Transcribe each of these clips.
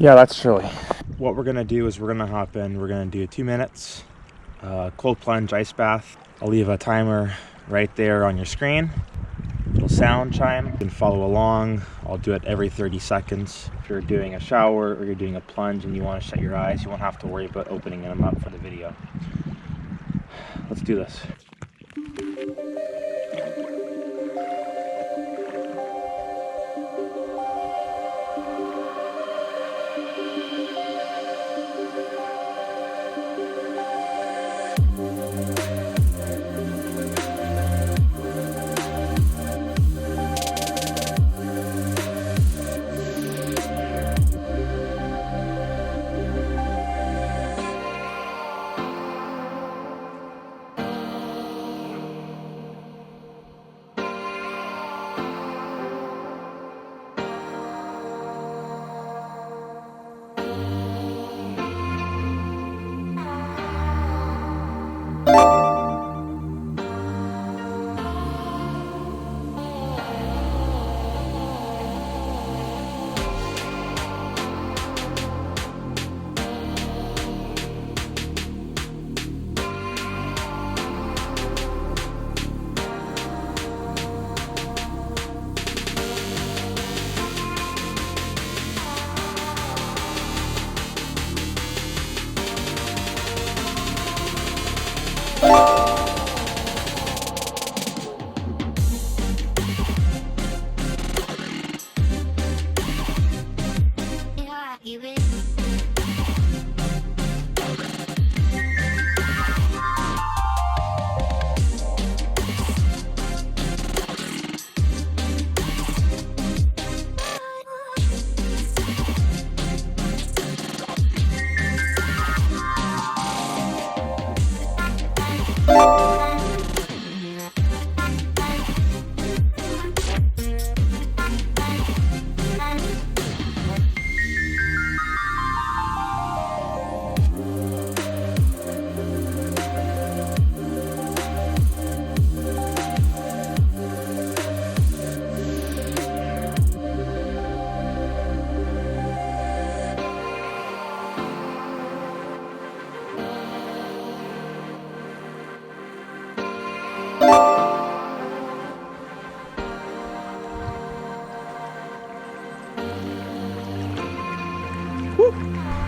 Yeah, that's chilly. What we're gonna do is we're gonna hop in. We're gonna do 2 minutes cold plunge ice bath. I'll leave a timer right there on your screen. Little sound chime. You can follow along. I'll do it every 30 seconds. If you're doing a shower or you're doing a plunge and you want to shut your eyes, you won't have to worry about opening them up for the video. Let's do this.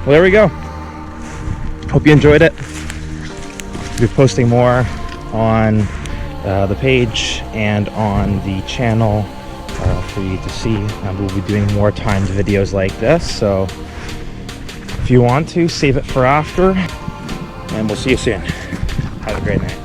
Well, there we go. Hope you enjoyed it. We'll be posting more on the page and on the channel for you to see. We'll be doing more timed videos like this, so if you want to, save it for after, and we'll see you soon. Have a great night.